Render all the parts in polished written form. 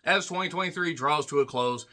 as 2023 draws to a close.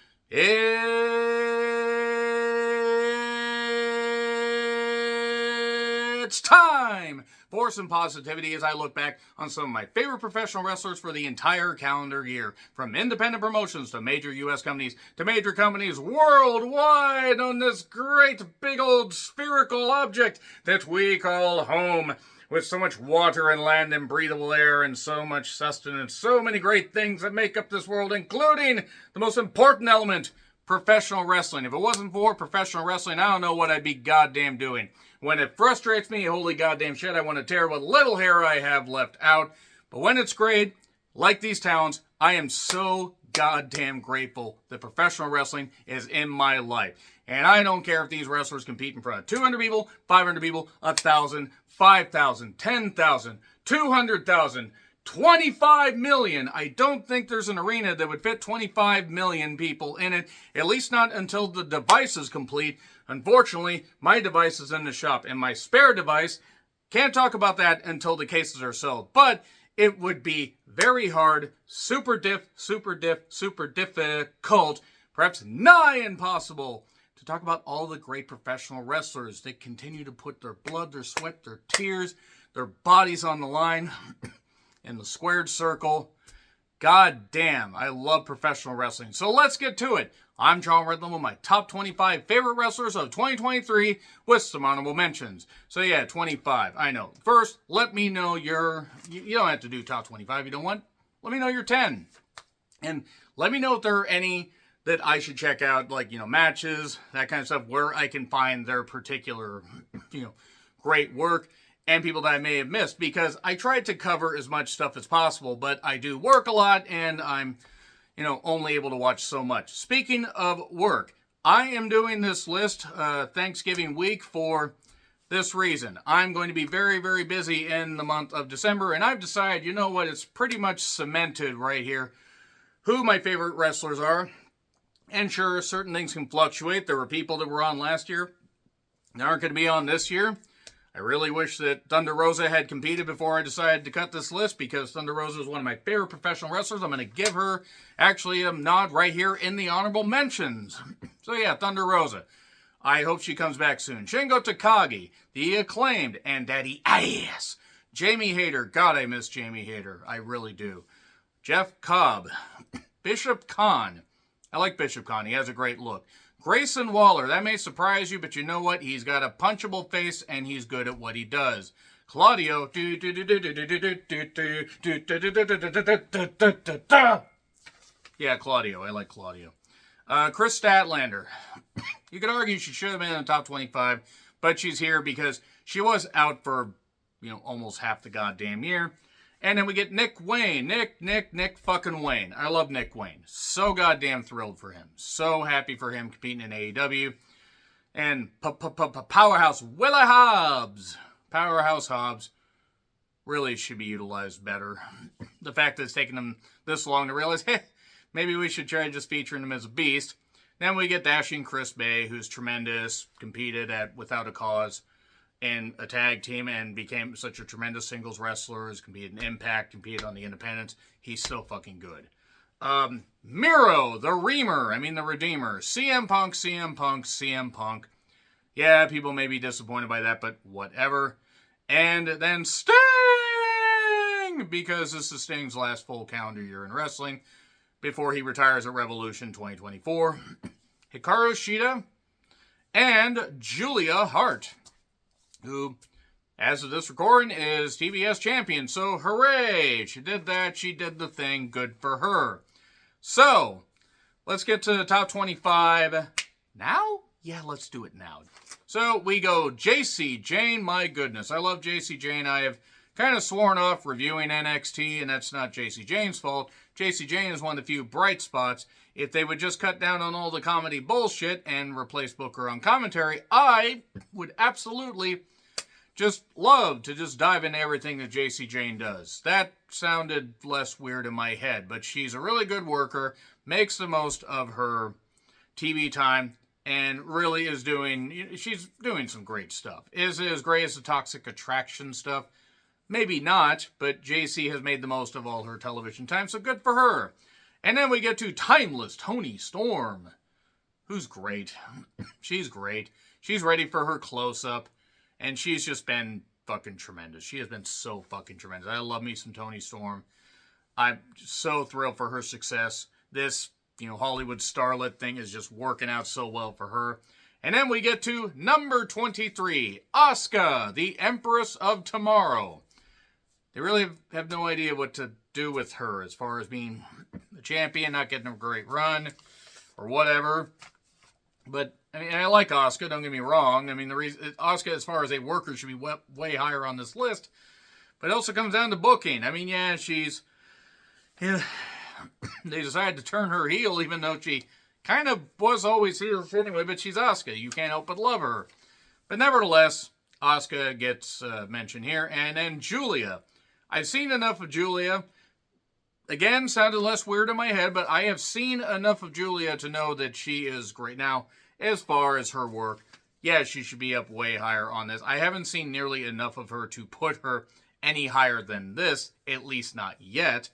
It's time for some positivity as I look back on some of my favorite professional wrestlers for the entire calendar year. From independent promotions to major U.S. companies to major companies worldwide on this great big old spherical object that we call home. With so much water and land and breathable air and so much sustenance, so many great things that make up this world, including the most important element, professional wrestling. If it wasn't for professional wrestling, I don't know what I'd be goddamn doing. When it frustrates me, holy goddamn shit, I want to tear what little hair I have left out. But when it's great, like these talents, I am so goddamn grateful that professional wrestling is in my life. And I don't care if these wrestlers compete in front of 200 people, 500 people, 1,000, 5,000, 10,000, 200,000, 25 million. I don't think there's an arena that would fit 25 million people in it, at least not until the device is complete. Unfortunately, my device is in the shop, and my spare device, can't talk about that until the cases are sold. But it would be very hard, super difficult, perhaps nigh impossible, to talk about all the great professional wrestlers that continue to put their blood, their sweat, their tears, their bodies on the line in the squared circle. God damn, I love professional wrestling. So let's get to it. I'm John Redland with my top 25 favorite wrestlers of 2023 with some honorable mentions. So yeah, 25, I know. First, let me know you don't have to do top 25 if you don't want. Let me know your 10. And let me know if there are any that I should check out, like, matches, that kind of stuff, where I can find their particular, great work and people that I may have missed, because I tried to cover as much stuff as possible, but I do work a lot and I'm, only able to watch so much. Speaking of work, I am doing this list Thanksgiving week for this reason. I'm going to be very, very busy in the month of December, and I've decided, it's pretty much cemented right here who my favorite wrestlers are. And sure, certain things can fluctuate. There were people that were on last year that aren't going to be on this year. I really wish that Thunder Rosa had competed before I decided to cut this list, because Thunder Rosa is one of my favorite professional wrestlers. I'm going to give her actually a nod right here in the honorable mentions. So yeah, Thunder Rosa. I hope she comes back soon. Shingo Takagi, The Acclaimed, and Daddy Ass. Jamie Hayter. God, I miss Jamie Hayter. I really do. Jeff Cobb. Bishop Khan. I like Bishop Khan. He has a great look. Grayson Waller. That may surprise you, but you know what? He's got a punchable face, and he's good at what he does. Claudio. Yeah, Claudio. I like Claudio. Chris Statlander. You could argue she should have been in the top 25, but she's here because she was out for, almost half the goddamn year. And then we get Nick Wayne. Nick fucking Wayne. I love Nick Wayne. So goddamn thrilled for him. So happy for him competing in AEW. And Powerhouse Willa Hobbs. Powerhouse Hobbs really should be utilized better. The fact that it's taken them this long to realize, hey, maybe we should try just featuring him as a beast. Then we get Dashing Chris Bay, who's tremendous, competed at Without a Cause in a tag team and became such a tremendous singles wrestler, has competed in Impact, competed on the Independents. He's so fucking good. Miro, the Reamer, the Redeemer. CM Punk. Yeah, people may be disappointed by that, but whatever. And then Sting! Because this is Sting's last full calendar year in wrestling before he retires at Revolution 2024. Hikaru Shida and Julia Hart, who, as of this recording, is TBS champion. So, hooray! She did that. She did the thing. Good for her. So, let's get to the top 25 now? Yeah, let's do it now. So, we go Jacy Jayne. My goodness, I love Jacy Jayne. I have kind of sworn off reviewing NXT, and that's not Jacy Jayne's fault. Jacy Jayne is one of the few bright spots. If they would just cut down on all the comedy bullshit and replace Booker on commentary, I would absolutely just love to just dive into everything that Jacy Jayne does. That sounded less weird in my head, but she's a really good worker, makes the most of her TV time, and really she's doing some great stuff. Is it as great as the Toxic Attraction stuff? Maybe not, but Jacy has made the most of all her television time, so good for her. And then we get to Timeless Toni Storm, who's great. She's great. She's ready for her close-up, and she's just been fucking tremendous. She has been so fucking tremendous. I love me some Toni Storm. I'm so thrilled for her success. This, Hollywood starlet thing is just working out so well for her. And then we get to number 23, Asuka, the Empress of Tomorrow. They really have no idea what to do with her as far as being the champion, not getting a great run, or whatever. But, I like Asuka, don't get me wrong. The reason Asuka, as far as a worker, should be way higher on this list. But it also comes down to booking. she's... they decided to turn her heel, even though she kind of was always heel anyway, but she's Asuka. You can't help but love her. But nevertheless, Asuka gets mentioned here. And then Giulia. I've seen enough of Giulia. Again, sounded less weird in my head, but I have seen enough of Giulia to know that she is great. Now, as far as her work, yeah, she should be up way higher on this. I haven't seen nearly enough of her to put her any higher than this, at least not yet.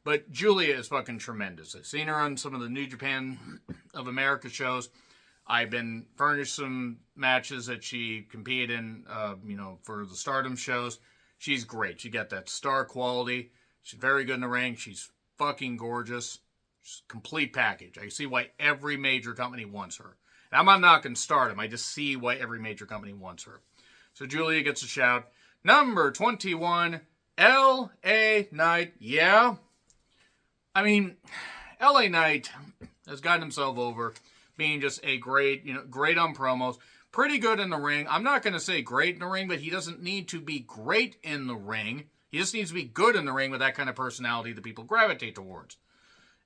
But Giulia is fucking tremendous. I've seen her on some of the New Japan of America shows. I've been furnished some matches that she competed in, for the Stardom shows. She's great. She got that star quality. She's very good in the ring. She's fucking gorgeous. She's a complete package. I see why every major company wants her. And I'm not knocking Stardom. I just see why every major company wants her. So Giulia gets a shout. Number 21, L.A. Knight. Yeah. LA Knight has gotten himself over being just a great on promos. Pretty good in the ring. I'm not going to say great in the ring, but he doesn't need to be great in the ring. He just needs to be good in the ring with that kind of personality that people gravitate towards.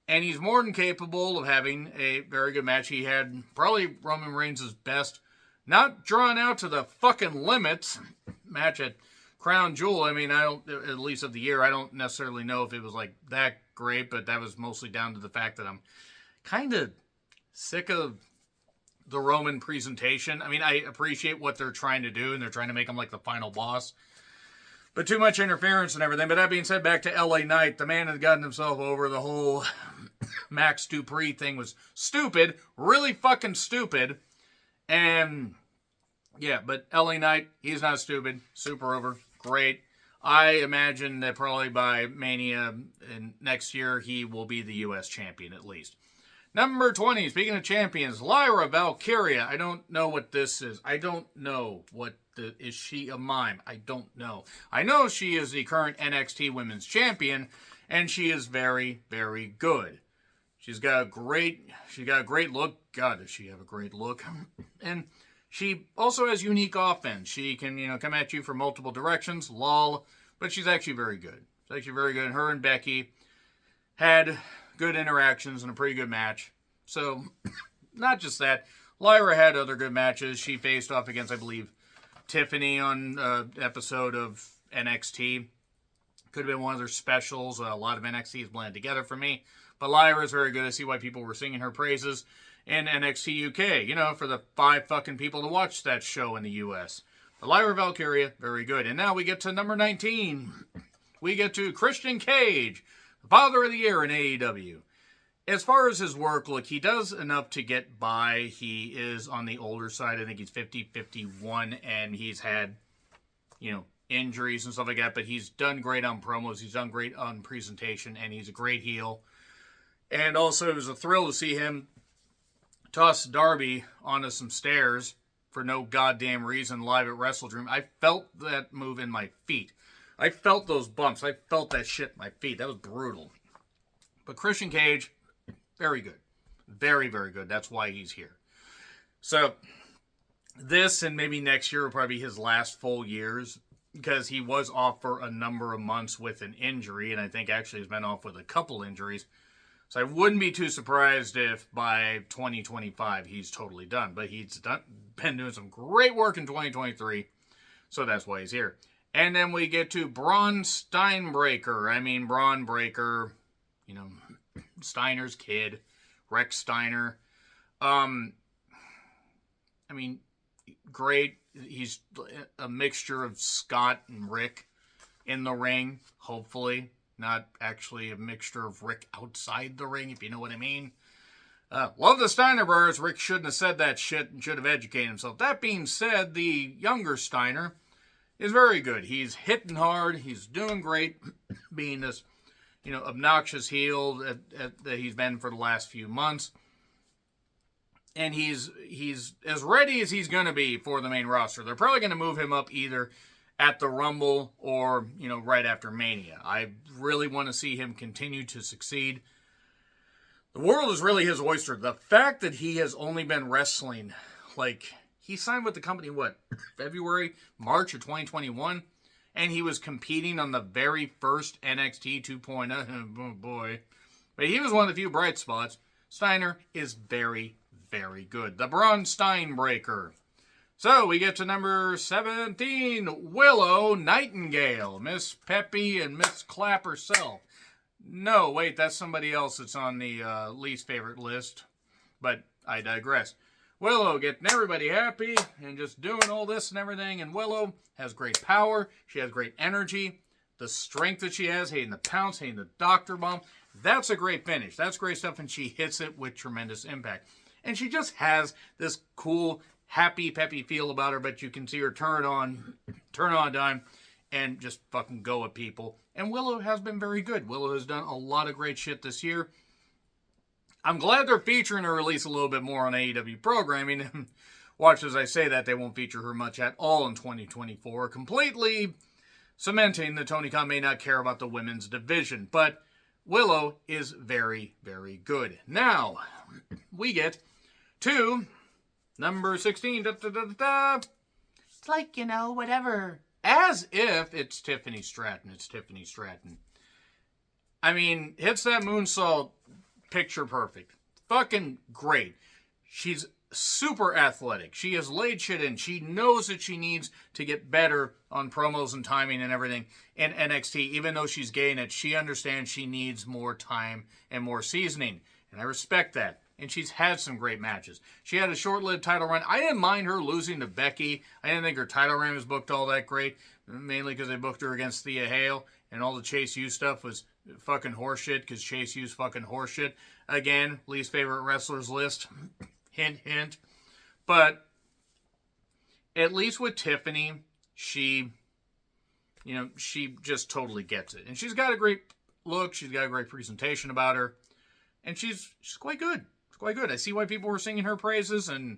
And he's more than capable of having a very good match. He had probably Roman Reigns' best, not drawn out to the fucking limits, match at Crown Jewel. I don't, at least of the year, I don't necessarily know if it was like that great, but that was mostly down to the fact that I'm kind of sick of the Roman presentation. I appreciate what they're trying to do, and they're trying to make him like the final boss. But too much interference and everything. But that being said, back to LA Knight, the man had gotten himself over. The whole Max Dupree thing was stupid, really fucking stupid. And yeah, but LA Knight, he's not stupid, super over, great. I imagine that probably by Mania in next year, he will be the U.S. champion at least. Number 20, speaking of champions, Lyra Valkyria. I don't know what this is. I don't know is she a mime? I don't know. I know she is the current NXT Women's Champion, and she is very, very good. She's got a great look. God, does she have a great look. And she also has unique offense. She can, come at you from multiple directions, lol, but she's actually very good. She's actually very good. Her and Becky had good interactions and a pretty good match. So, not just that. Lyra had other good matches. She faced off against, I believe, Tiffany on an episode of NXT. Could have been one of their specials. A lot of NXT is blended together for me. But Lyra is very good. I see why people were singing her praises in NXT UK. For the 5 fucking people to watch that show in the US. But Lyra Valkyria, very good. And now we get to number 19. We get to Christian Cage, the Father of the Year in AEW. As far as his work, look, he does enough to get by. He is on the older side. I think he's 50, 51, and he's had, injuries and stuff like that. But he's done great on promos. He's done great on presentation, and he's a great heel. And also, it was a thrill to see him toss Darby onto some stairs for no goddamn reason live at WrestleDream. I felt that move in my feet. I felt those bumps. I felt that shit in my feet. That was brutal. But Christian Cage, very good. Very, very good. That's why he's here. So, this and maybe next year will probably be his last full years, because he was off for a number of months with an injury, and I think actually he's been off with a couple injuries. So I wouldn't be too surprised if by 2025 he's totally done. But he's been doing some great work in 2023, so that's why he's here. And then we get to Braun Steinbreaker. Braun Breaker, Steiner's kid, Rex Steiner. Great. He's a mixture of Scott and Rick in the ring, hopefully. not actually a mixture of Rick outside the ring, if you know what I mean. Love the Steiner brothers. Rick shouldn't have said that shit and should have educated himself. That being said, the younger Steiner is very good. He's hitting hard. He's doing great, being this, obnoxious heel that he's been for the last few months. And he's as ready as he's going to be for the main roster. They're probably going to move him up either at the Rumble or, right after Mania. I really want to see him continue to succeed. The world is really his oyster. The fact that he has only been wrestling, he signed with the company, March of 2021? And he was competing on the very first NXT 2.0. Oh, boy. But he was one of the few bright spots. Steiner is very, very good. The Braun Steinbreaker. So we get to number 17, Willow Nightingale. Miss Peppy and Miss Clap herself. No, wait, that's somebody else that's on the least favorite list. But I digress. Willow getting everybody happy and just doing all this and everything. And Willow has great power. She has great energy. The strength that she has, hitting the pounce, hitting the doctor bomb. That's a great finish. That's great stuff. And she hits it with tremendous impact. And she just has this cool, happy, peppy feel about her. But you can see her turn on dime and just fucking go at people. And Willow has been very good. Willow has done a lot of great shit this year. I'm glad they're featuring her release a little bit more on AEW programming. Watch as I say that, they won't feature her much at all in 2024. Completely cementing that Tony Khan may not care about the women's division. But Willow is very, very good. Now, we get to number 16. It's like, whatever. As if it's Tiffany Stratton. It's Tiffany Stratton. I mean, hits that moonsault picture perfect. Fucking great. She's super athletic. She has laid shit in. She knows that she needs to get better on promos and timing and everything in NXT. Even though she's gay in it, she understands she needs more time and more seasoning. And I respect that. And she's had some great matches. She had a short-lived title run. I didn't mind her losing to Becky. I didn't think her title run was booked all that great, mainly because they booked her against Thea Hale, and all the Chase U stuff was fucking horseshit, because Chase U's fucking horseshit. Again, least favorite wrestlers list. Hint, hint. But at least with Tiffany, she just totally gets it. And she's got a great look. She's got a great presentation about her. And she's quite good. Quite good. I see why people were singing her praises, and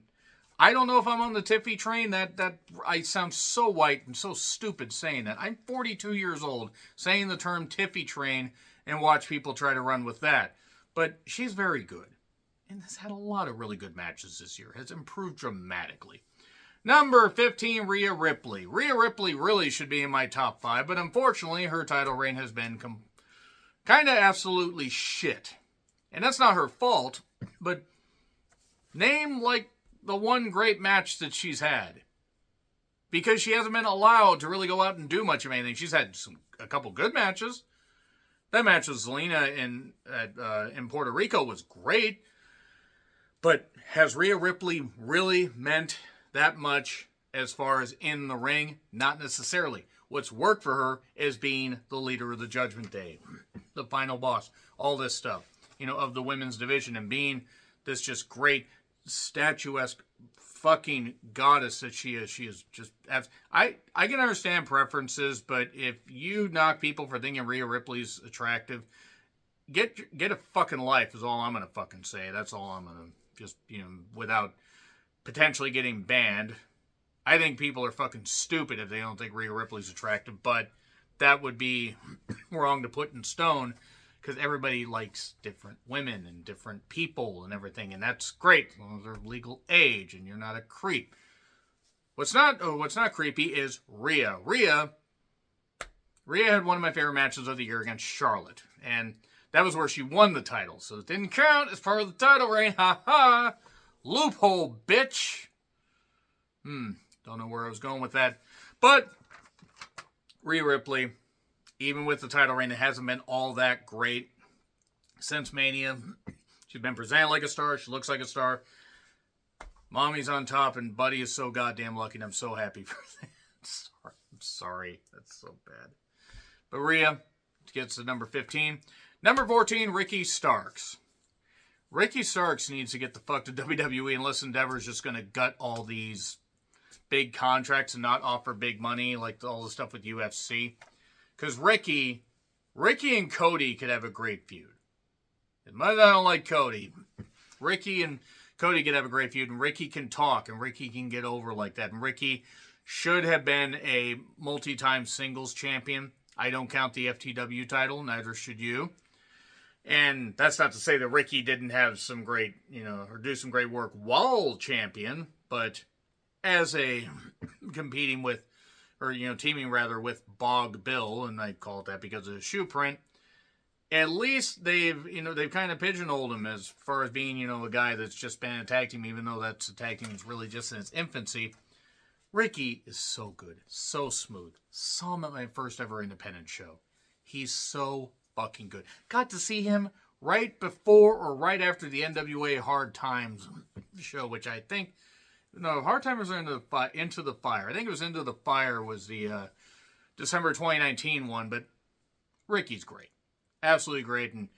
I don't know if I'm on the Tiffy train. That I sound so white and so stupid saying that. I'm 42 years old saying the term Tiffy train and watch people try to run with that. But she's very good. And has had a lot of really good matches this year. Has improved dramatically. Number 15, Rhea Ripley. Rhea Ripley really should be in my top 5, but unfortunately her title reign has been kind of absolutely shit. And that's not her fault, but name the one great match that she's had. Because she hasn't been allowed to really go out and do much of anything. She's had a couple good matches. That match with Zelina in Puerto Rico was great. But has Rhea Ripley really meant that much as far as in the ring? Not necessarily. What's worked for her is being the leader of the Judgment Day, the final boss, all this stuff, of the women's division, and being this just great statuesque fucking goddess that she is. She is just... I can understand preferences, but if you knock people for thinking Rhea Ripley's attractive, get a fucking life is all I'm going to fucking say. That's all I'm going to just, without potentially getting banned. I think people are fucking stupid if they don't think Rhea Ripley's attractive, but that would be wrong to put in stone, because everybody likes different women and different people and everything, and that's great as long as they're legal age and you're not a creep. What's not creepy is Rhea. Rhea had one of my favorite matches of the year against Charlotte, and that was where she won the title, so it didn't count as part of the title reign. Ha ha! Loophole, bitch! Don't know where I was going with that. But Rhea Ripley, even with the title reign, it hasn't been all that great since Mania. She's been presented like a star. She looks like a star. Mommy's on top, and Buddy is so goddamn lucky, and I'm so happy for that. I'm sorry. That's so bad. But Rhea, gets to number 15. Number 14, Ricky Starks. Ricky Starks needs to get the fuck to WWE unless Endeavor's just going to gut all these big contracts and not offer big money like all the stuff with UFC. Because Ricky and Cody could have a great feud. As much as I don't like Cody, Ricky and Cody could have a great feud, and Ricky can talk, and Ricky can get over like that. And Ricky should have been a multi-time singles champion. I don't count the FTW title, neither should you. And that's not to say that Ricky didn't have some great, or do some great work while champion, but as a competing with, or, teaming rather with Bog Bill, and I call it that because of the shoe print, at least they've kind of pigeonholed him as far as being, a guy that's just been a tag team, even though that's a tag team that's really just in its infancy. Ricky is so good, so smooth. Saw him at my first ever independent show. He's so fucking good. Got to see him right before or right after the NWA Hard Times show, which I think, Hard Times are Into the Fire. I think it was Into the Fire was the December 2019 one, but Ricky's great. Absolutely great, and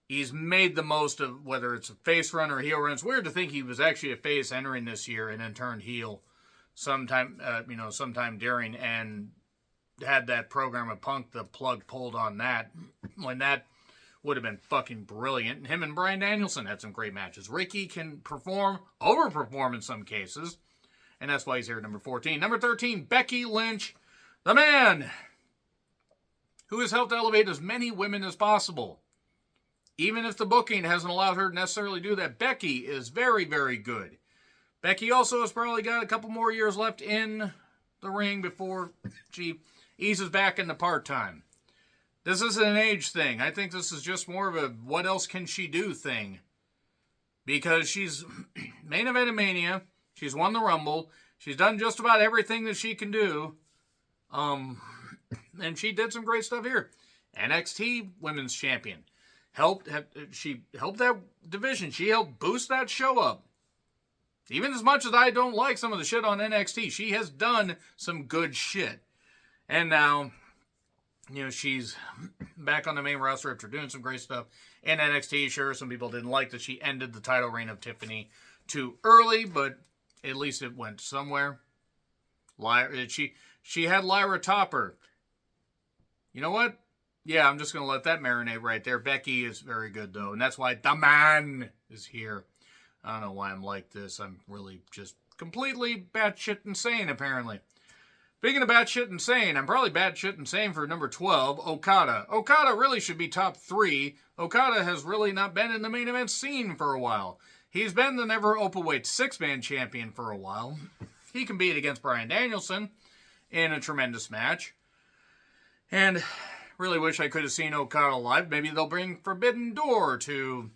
he's made the most of whether it's a face run or a heel run. It's weird to think he was actually a face entering this year and then turned heel sometime during, and had that program of Punk, the plug pulled on that, when that would have been fucking brilliant. And him and Bryan Danielson had some great matches. Ricky can perform, overperform in some cases, and that's why he's here at number 14. Number 13, Becky Lynch, the man who has helped elevate as many women as possible. Even if the booking hasn't allowed her to necessarily do that, Becky is very, very good. Becky also has probably got a couple more years left in the ring before she eases back into part-time. This isn't an age thing. I think this is just more of a what else can she do thing. Because she's main event of Mania. She's won the Rumble. She's done just about everything that she can do. And she did some great stuff here. NXT Women's Champion. She helped that division. She helped boost that show up. Even as much as I don't like some of the shit on NXT, she has done some good shit. And now, she's back on the main roster after doing some great stuff in NXT. Sure, some people didn't like that she ended the title reign of Tiffany too early, but at least it went somewhere. She had Lyra Topper. You know what? Yeah, I'm just going to let that marinate right there. Becky is very good, though, and that's why the man is here. I don't know why I'm like this. I'm really just completely batshit insane, apparently. Speaking of batshit insane, I'm probably batshit insane for number 12, Okada. Okada really should be top 3. Okada has really not been in the main event scene for a while. He's been the never openweight 6-man champion for a while. He competed against Bryan Danielson in a tremendous match. And really wish I could have seen Okada live. Maybe they'll bring Forbidden Door to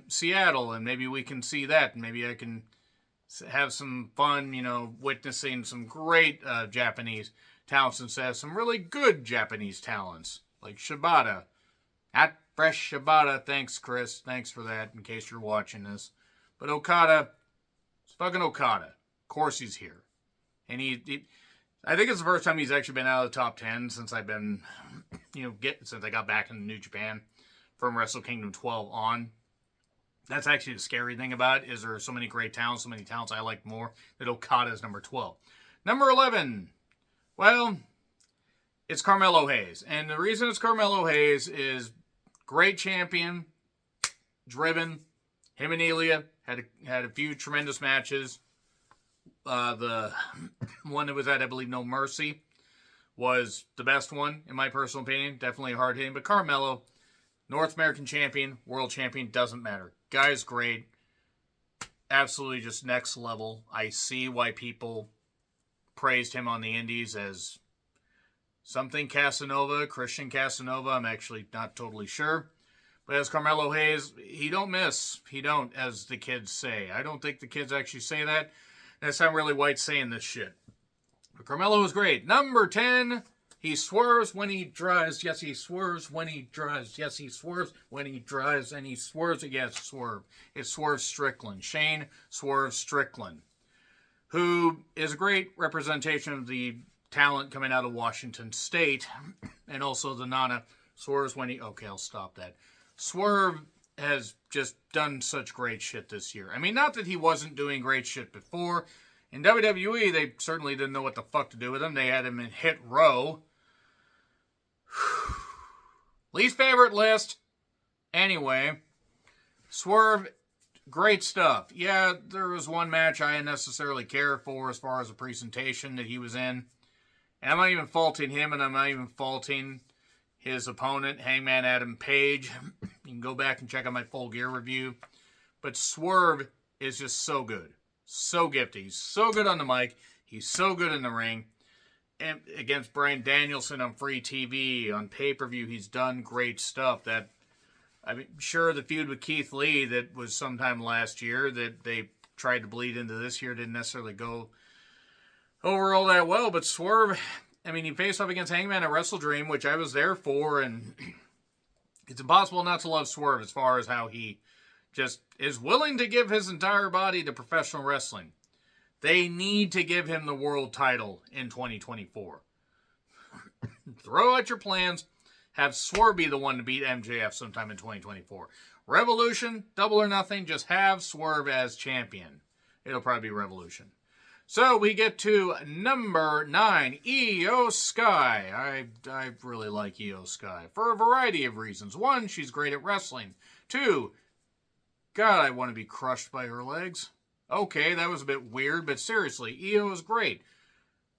Seattle, and maybe we can see that, and maybe I can have some fun, witnessing some great Japanese talents instead of some really good Japanese talents, like Shibata. At Fresh Shibata, thanks, Chris. Thanks for that, in case you're watching this. But Okada, it's fucking Okada. Of course he's here. And I think it's the first time he's actually been out of the top 10 since I've been, since I got back into New Japan from Wrestle Kingdom 12 on. That's actually the scary thing about it, is there are so many great talents, so many talents I like more, that Okada is number 12. Number 11, well, it's Carmelo Hayes. And the reason it's Carmelo Hayes is great champion, driven. Him and Ilya had a few tremendous matches. The one that was at, I believe, No Mercy was the best one, in my personal opinion. Definitely hard hitting. But Carmelo, North American champion, world champion, doesn't matter. Guy's great. Absolutely just next level. I see why people praised him on the indies as something Casanova, Christian Casanova. I'm actually not totally sure. But as Carmelo Hayes, he don't miss. He don't, as the kids say. I don't think the kids actually say that. That's not really white saying this shit. But Carmelo is great. Number 10, he swerves when he drives. Yes, he swerves when he drives. Yes, he swerves when he drives. And he swerves. Yes, swerve. It's Swerve Strickland. Shane Swerve Strickland, who is a great representation of the talent coming out of Washington State, and also the Nana Swerve's when he... Okay, I'll stop that. Swerve has just done such great shit this year. I mean, not that he wasn't doing great shit before. In WWE, they certainly didn't know what the fuck to do with him. They had him in Hit Row. Least favorite list. Anyway, Swerve, great stuff. Yeah, there was one match I didn't necessarily care for as far as the presentation that he was in. And I'm not even faulting him, and I'm not even faulting his opponent, Hangman Adam Page. You can go back and check out my Full Gear review. But Swerve is just so good. So gifted. He's so good on the mic. He's so good in the ring. And against Bryan Danielson on free TV, on pay-per-view, he's done great stuff. That, I mean, sure, the feud with Keith Lee that was sometime last year that they tried to bleed into this year didn't necessarily go over all that well. But Swerve, I mean, he faced off against Hangman at Wrestle Dream, which I was there for, and it's impossible not to love Swerve as far as how he just is willing to give his entire body to professional wrestling. They need to give him the world title in 2024. Throw out your plans. Have Swerve be the one to beat MJF sometime in 2024. Revolution, Double or Nothing, just have Swerve as champion. It'll probably be Revolution. So we get to number 9, Io Sky. I really like Io Sky for a variety of reasons. 1, she's great at wrestling. 2, God, I want to be crushed by her legs. Okay, that was a bit weird, but seriously, Io is great.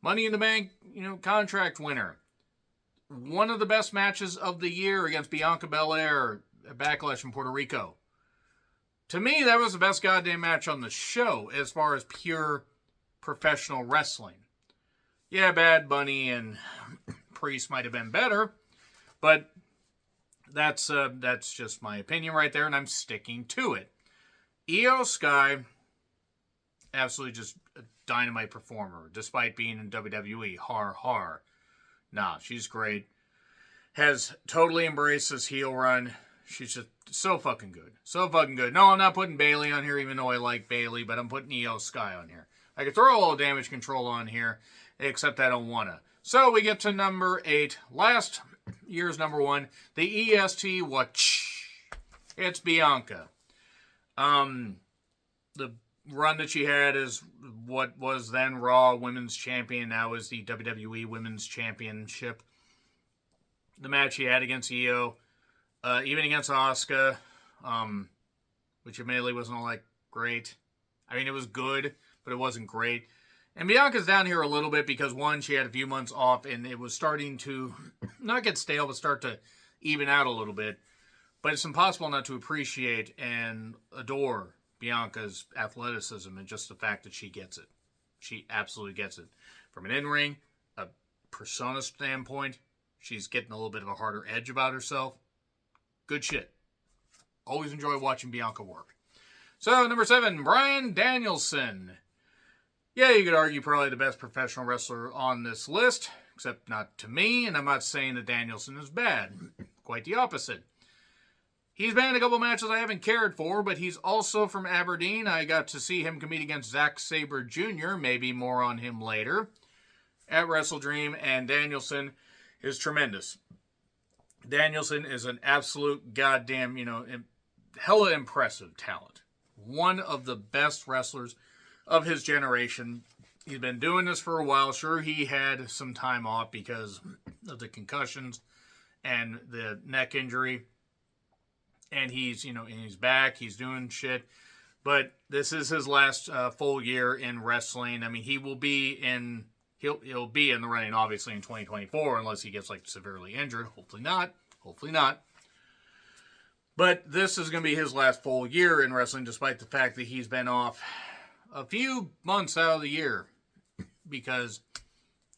Money in the Bank, contract winner. One of the best matches of the year against Bianca Belair at Backlash in Puerto Rico. To me, that was the best goddamn match on the show as far as pure professional wrestling. Yeah, Bad Bunny and Priest might have been better, but that's just my opinion right there, and I'm sticking to it. Io Sky, absolutely just a dynamite performer, despite being in WWE. Har, har. Nah, she's great. Has totally embraced this heel run. She's just so fucking good. So fucking good. No, I'm not putting Bayley on here, even though I like Bayley, but I'm putting Io Sky on here. I could throw a little Damage Control on here, except I don't want to. So we get to number 8. Last year's number 1. The EST Watch. It's Bianca. The run that she had is what was then Raw Women's Champion, now is the WWE Women's Championship. The match she had against Io, even against Asuka, which admittedly wasn't all that great. I mean, it was good, but it wasn't great. And Bianca's down here a little bit because, 1, she had a few months off, and it was starting to not get stale, but start to even out a little bit. But it's impossible not to appreciate and adore Bianca's athleticism and just the fact that she gets it. She absolutely gets it. From an in-ring, a persona standpoint, she's getting a little bit of a harder edge about herself. Good shit. Always enjoy watching Bianca work. So, number 7, Bryan Danielson. Yeah, you could argue probably the best professional wrestler on this list, except not to me, and I'm not saying that Danielson is bad. Quite the opposite. He's been in a couple matches I haven't cared for, but he's also from Aberdeen. I got to see him compete against Zack Sabre Jr., maybe more on him later, at Wrestle Dream, and Danielson is tremendous. Danielson is an absolute goddamn, hella impressive talent. One of the best wrestlers of his generation. He's been doing this for a while. Sure, he had some time off because of the concussions and the neck injury. And he's, he's back. He's doing shit. But this is his last full year in wrestling. I mean, he'll be in the running, obviously, in 2024, unless he gets, severely injured. Hopefully not. But this is going to be his last full year in wrestling, despite the fact that he's been off a few months out of the year. Because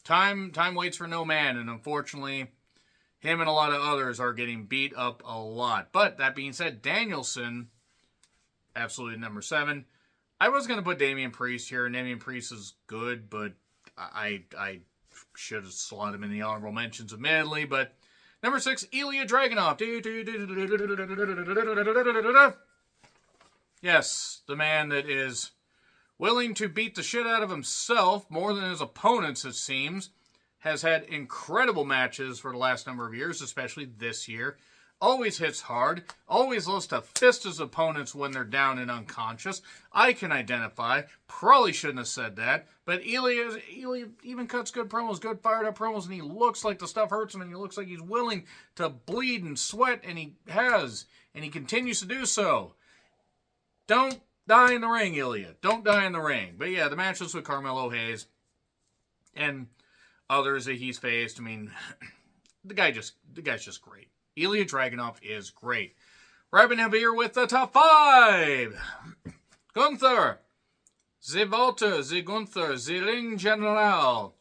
time waits for no man, and unfortunately, him and a lot of others are getting beat up a lot. But that being said, Danielson, absolutely number 7. I was going to put Damian Priest here, and Damian Priest is good, but I should have slotted him in the honorable mentions admittedly. But number 6, Ilya Dragunov. Yes, the man that is willing to beat the shit out of himself more than his opponents, it seems, has had incredible matches for the last number of years, especially this year. Always hits hard. Always loves to fist his opponents when they're down and unconscious. I can identify. Probably shouldn't have said that. But Ilya even cuts good promos, good fired up promos, and he looks like the stuff hurts him, and he looks like he's willing to bleed and sweat, and he has. And he continues to do so. Don't die in the ring, Ilya. Don't die in the ring. But yeah, the matches with Carmelo Hayes and others that he's faced, I mean, the guy's just great. Ilya Dragunov is great. Wrapping up here with the top 5. Gunther. The Walter, the Gunther, the Ring General.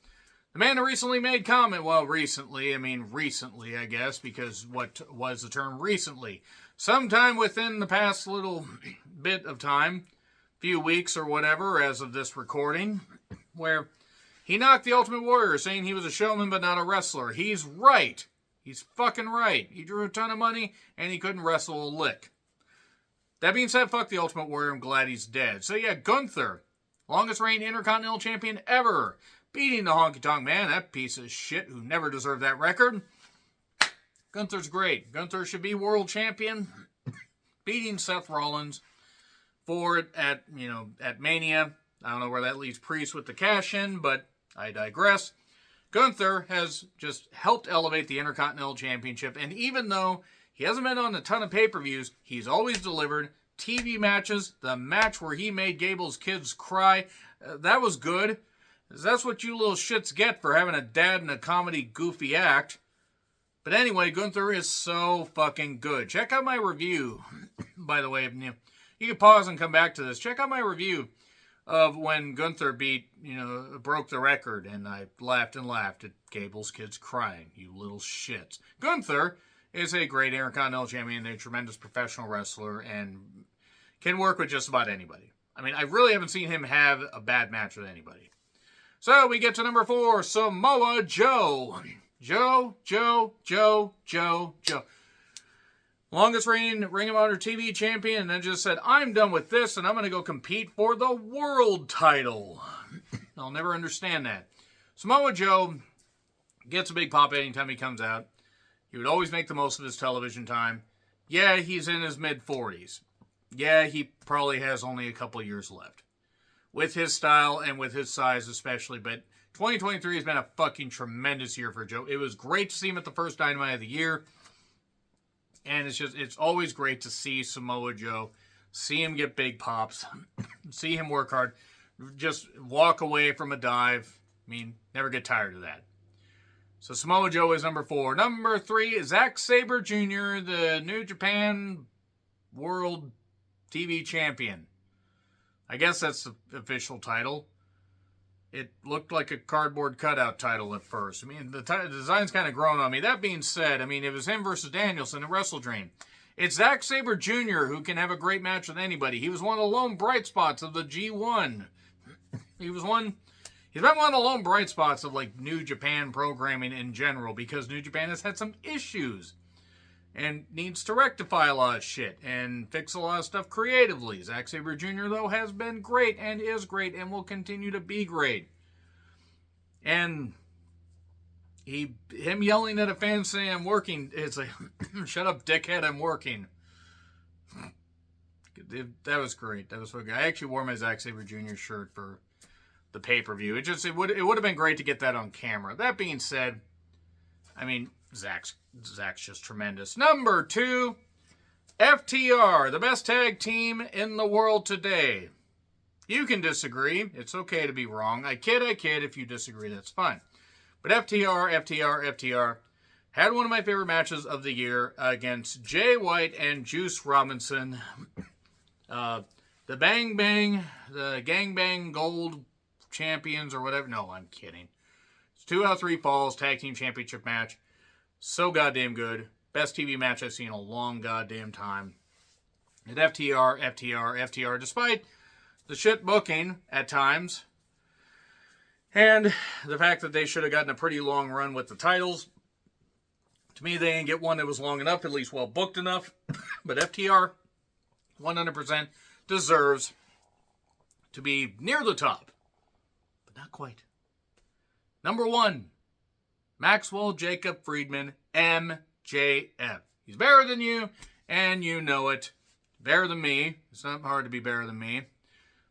The man who recently made comment, well, recently, I guess, because what was the term recently? Sometime within the past little bit of time, few weeks or whatever, as of this recording, where he knocked the Ultimate Warrior, saying he was a showman but not a wrestler. He's right. He's fucking right. He drew a ton of money, and he couldn't wrestle a lick. That being said, fuck the Ultimate Warrior. I'm glad he's dead. So yeah, Gunther, longest reigning Intercontinental Champion ever, beating the Honky Tonk Man, that piece of shit who never deserved that record. Gunther's great. Gunther should be world champion, beating Seth Rollins for it at Mania. I don't know where that leaves Priest with the cash-in, but I digress. Gunther has just helped elevate the Intercontinental Championship, and even though he hasn't been on a ton of pay-per-views, he's always delivered TV matches. The match where he made Gable's kids cry, that was good. That's what you little shits get for having a dad in a comedy goofy act. But anyway, Gunther is so fucking good. Check out my review, by the way. You can pause and come back to this. Check out my review of when Gunther broke the record, and I laughed and laughed at Gable's kids crying, you little shits. Gunther is a great Intercontinental Champion, a tremendous professional wrestler, and can work with just about anybody. I mean, I really haven't seen him have a bad match with anybody. So we get to number 4, Samoa Joe. Joe. Longest reigning Ring of Honor TV champion, and then just said, I'm done with this, and I'm going to go compete for the world title. I'll never understand that. Samoa Joe gets a big pop anytime he comes out. He would always make the most of his television time. Yeah, he's in his mid-40s. Yeah, he probably has only a couple years left. With his style and with his size especially, but 2023 has been a fucking tremendous year for Joe. It was great to see him at the first Dynamite of the year. And it's always great to see Samoa Joe, see him get big pops, see him work hard, just walk away from a dive. I mean, never get tired of that. So Samoa Joe is number 4. Number 3 is Zack Sabre Jr., the New Japan World TV Champion. I guess that's the official title. It looked like a cardboard cutout title at first. I mean, the design's kind of grown on me. That being said, I mean, it was him versus Danielson in WrestleDream. It's Zack Sabre Jr. who can have a great match with anybody. He was one of the lone bright spots of the G1. He's been one of the lone bright spots of, like, New Japan programming in general, because New Japan has had some issues and needs to rectify a lot of shit and fix a lot of stuff creatively. Zack Sabre Jr., though, has been great and is great and will continue to be great. And him yelling at a fan saying, I'm working, it's like, shut up, dickhead, I'm working. That was great. That was so good. I actually wore my Zack Sabre Jr. shirt for the pay-per-view. It would have been great to get that on camera. That being said, I mean, Zack's just tremendous. Number 2, FTR, the best tag team in the world today. You can disagree. It's okay to be wrong. I kid. If you disagree, that's fine. But FTR had one of my favorite matches of the year against Jay White and Juice Robinson. The Bang Bang, the Gang Bang Gold champions or whatever. No, I'm kidding. It's 2 out of 3 falls tag team championship match. So goddamn good. Best TV match I've seen in a long goddamn time. And FTR, despite the shit booking at times, and the fact that they should have gotten a pretty long run with the titles, to me they didn't get one that was long enough, at least well booked enough. But FTR, 100% deserves to be near the top, but not quite. Number 1, Maxwell Jacob Friedman, MJF. He's better than you, and you know it. Better than me. It's not hard to be better than me.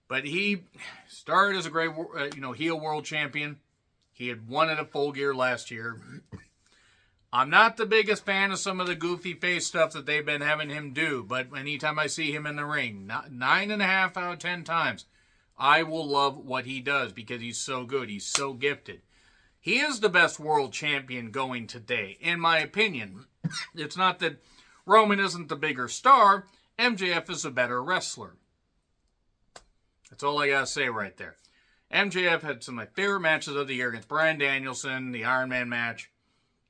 But he started as a great, heel world champion. He had won it at Full Gear last year. I'm not the biggest fan of some of the goofy face stuff that they've been having him do, but anytime I see him in the ring, 9.5 out of 10 times, I will love what he does because he's so good. He's so gifted. He is the best world champion going today, in my opinion. It's not that Roman isn't the bigger star. MJF is a better wrestler. That's all I gotta say right there. MJF had some of my favorite matches of the year against Bryan Danielson, the Iron Man match.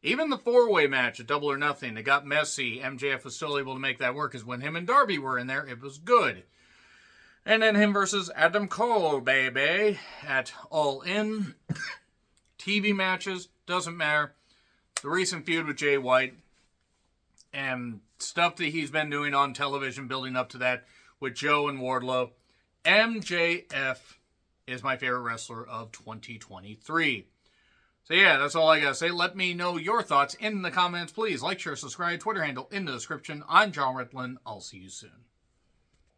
Even the four-way match at Double or Nothing, it got messy. MJF was still able to make that work because when him and Darby were in there, it was good. And then him versus Adam Cole, baby, at All In. TV matches, doesn't matter. The recent feud with Jay White and stuff that he's been doing on television building up to that with Joe and Wardlow. MJF is my favorite wrestler of 2023. So yeah, that's all I gotta say. Let me know your thoughts in the comments, please. Like, share, subscribe, Twitter handle in the description. I'm John Ritlin. I'll see you soon.